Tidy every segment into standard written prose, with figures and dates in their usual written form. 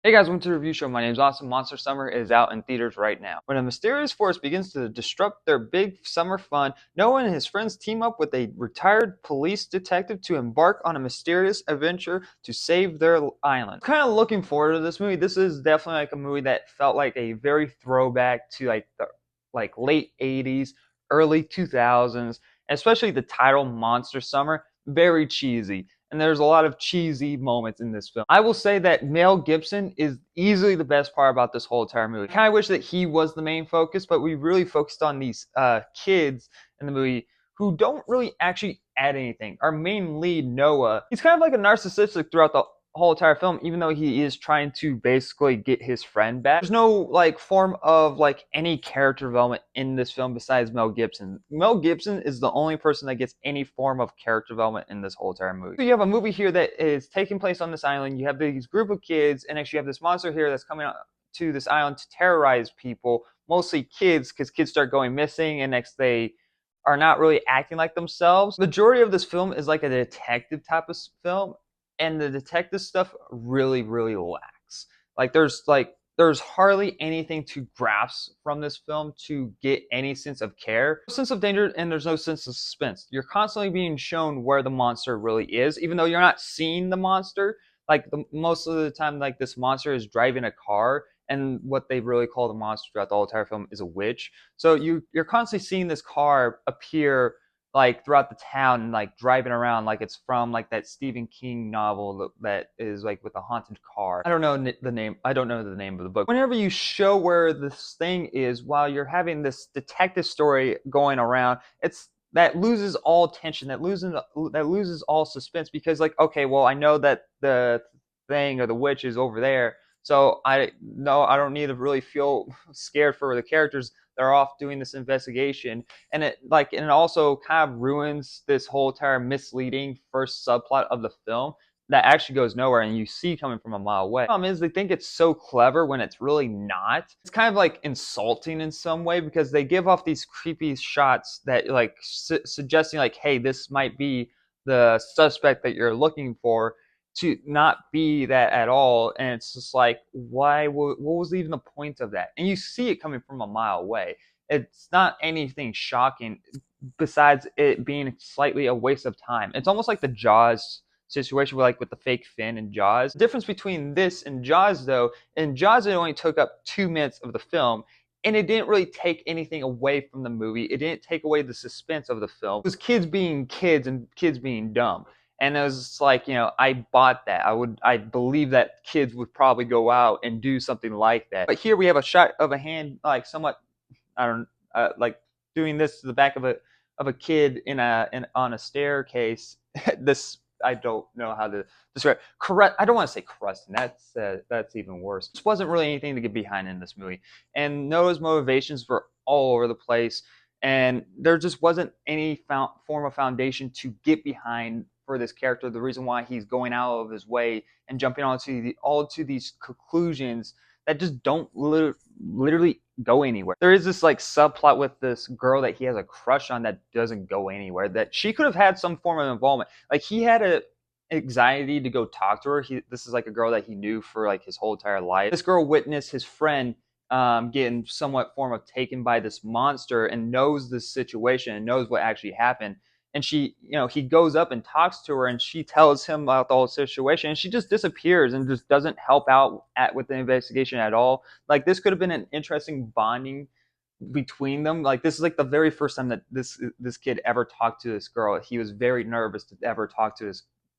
Hey guys, welcome to the review show. My name is Austin. Monster Summer is out in theaters right now. When a mysterious force begins to disrupt their big summer fun, Noah and his friends team up with a retired police detective to embark on a mysterious adventure to save their island. Kind of looking forward to this movie. This is definitely like a movie that felt like a very throwback to like the late 80s, early 2000s, especially the title Monster Summer. Very cheesy, and there's a lot of cheesy moments in this film. I will say that Mel Gibson is easily the best part about this whole entire movie. I kind of wish that he was the main focus, but we really focused on these kids in the movie who don't really actually add anything. Our main lead, Noah, he's kind of like a narcissistic throughout the whole entire film, even though he is trying to basically get his friend back. There's no like form of like any character development in this film besides Mel Gibson. Mel Gibson is the only person that gets any form of character development in this whole entire movie. So you have a movie here that is taking place on this island. You have these group of kids, and actually you have this monster here that's coming out to this island to terrorize people, mostly kids, because kids start going missing, and next they are not really acting like themselves. Majority of this film is like a detective type of film, and the detective stuff really lacks. There's hardly anything to grasp from this film to get any sense of care, no sense of danger, and there's no sense of suspense. You're constantly being shown where the monster really is, even though you're not seeing the monster. Most of the time, like this monster is driving a car, and what they really call the monster throughout the whole entire film is a witch. So you're constantly seeing this car appear like throughout the town and like driving around like it's from like that Stephen King novel that is like with a haunted car. I don't know the name. I don't know the name of the book. Whenever you show where this thing is while you're having this detective story going around, it's that loses all tension. That loses all suspense because like okay, well I know that the thing or the witch is over there, so I don't need to really feel scared for the characters. They're off doing this investigation, and it also kind of ruins this whole entire misleading first subplot of the film that actually goes nowhere and you see coming from a mile away. The problem is they think it's so clever when it's really not. It's kind of like insulting in some way because they give off these creepy shots that like suggesting like, hey, this might be the suspect that you're looking for, to not be that at all. And it's just like, why? What was even the point of that? And you see it coming from a mile away. It's not anything shocking besides it being slightly a waste of time. It's almost like the Jaws situation with the fake fin in Jaws. The difference between this and Jaws, though, in Jaws it only took up 2 minutes of the film, and it didn't really take anything away from the movie. It didn't take away the suspense of the film. It was kids being kids and kids being dumb. And it was just like, I bought that. I believe that kids would probably go out and do something like that. But here we have a shot of a hand, like somewhat, I don't, like doing this to the back of a kid on a staircase. This I don't know how to describe. Correct. I don't want to say crusting. That's even worse. This wasn't really anything to get behind in this movie, and Noah's motivations were all over the place, and there just wasn't any form of foundation to get behind for this character. The reason why he's going out of his way and jumping all to these conclusions that just don't literally go anywhere. There is this like subplot with this girl that he has a crush on that doesn't go anywhere. That she could have had some form of involvement. Like he had a anxiety to go talk to her. This is like a girl that he knew for like his whole entire life. This girl witnessed his friend getting somewhat form of taken by this monster and knows this situation and knows what actually happened. And he goes up and talks to her, and she tells him about the whole situation, and she just disappears and just doesn't help out with the investigation at all. Like this could have been an interesting bonding between them. Like this is like the very first time that this kid ever talked to this girl. He was very nervous to ever talk to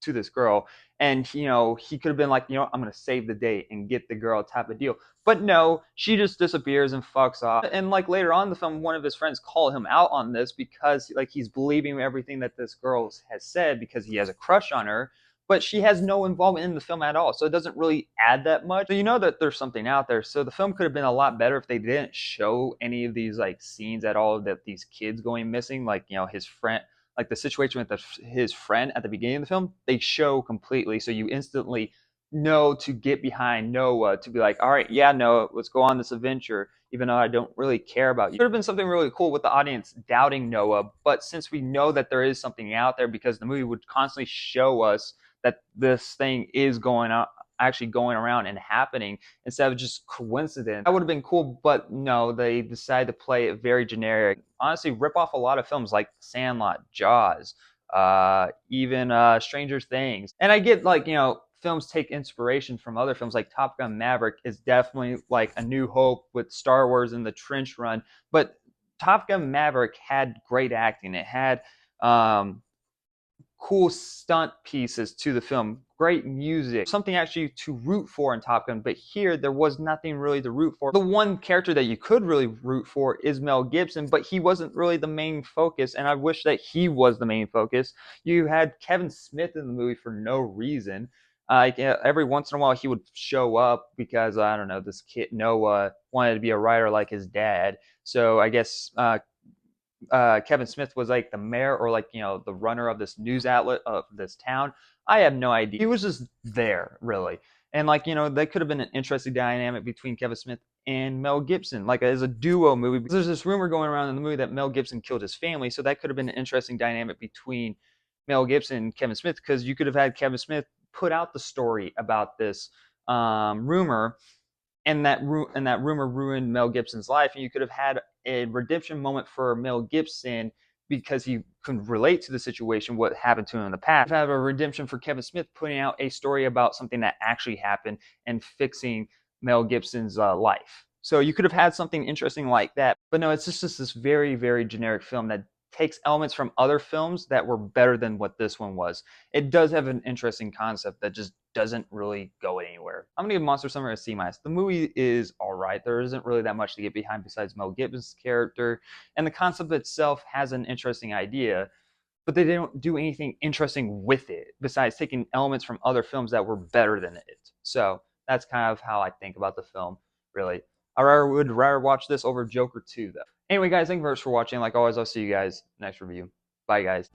this girl, and he could have been like, I'm gonna save the day and get the girl type of deal. But no, she just disappears and fucks off. And like later on in the film, one of his friends called him out on this because like he's believing everything that this girl has said because he has a crush on her, but she has no involvement in the film at all. So it doesn't really add that much. So you know that there's something out there. So the film could have been a lot better if they didn't show any of these like scenes at all that these kids going missing, like his friend, like the situation with his friend at the beginning of the film, they show completely. So you instantly know to get behind Noah, to be like, all right, yeah, Noah, let's go on this adventure, even though I don't really care about you. It could have been something really cool with the audience doubting Noah, but since we know that there is something out there because the movie would constantly show us that this thing is going actually going around and happening instead of just coincidence. That would have been cool, but no, they decided to play it very generic. Honestly, rip off a lot of films like Sandlot, Jaws, even Stranger Things. And I get, like, films take inspiration from other films, like Top Gun Maverick is definitely like A New Hope with Star Wars and the trench run. But Top Gun Maverick had great acting. It had um, cool stunt pieces to the film, great music, something actually to root for in Top Gun. But here, there was nothing really to root for. The one character that you could really root for is Mel Gibson, but he wasn't really the main focus, and I wish that he was the main focus. You had Kevin Smith in the movie for no reason. Every once in a while, he would show up because, I don't know, this kid Noah wanted to be a writer like his dad. So I guess Kevin Smith was like the mayor or, like, the runner of this news outlet of this town. I have no idea. He was just there, really. And, like, that could have been an interesting dynamic between Kevin Smith and Mel Gibson, like as a duo movie. Because there's this rumor going around in the movie that Mel Gibson killed his family, so that could have been an interesting dynamic between Mel Gibson and Kevin Smith, because you could have had Kevin Smith put out the story about this rumor, and that rumor ruined Mel Gibson's life, and you could have had a redemption moment for Mel Gibson because he could relate to the situation, what happened to him in the past. Have a redemption for Kevin Smith putting out a story about something that actually happened and fixing Mel Gibson's life. So you could have had something interesting like that. But no, it's just this very, very generic film that takes elements from other films that were better than what this one was. It does have an interesting concept that just doesn't really go anywhere. I'm gonna give Monster Summer a C-. The movie is all right. There isn't really that much to get behind besides Mel Gibson's character, and the concept itself has an interesting idea, but they don't do anything interesting with it besides taking elements from other films that were better than it. So that's kind of how I think about the film, really. Would rather watch this over Joker 2, though. Anyway, guys, thank you very much for watching. Like always, I'll see you guys next review. Bye, guys.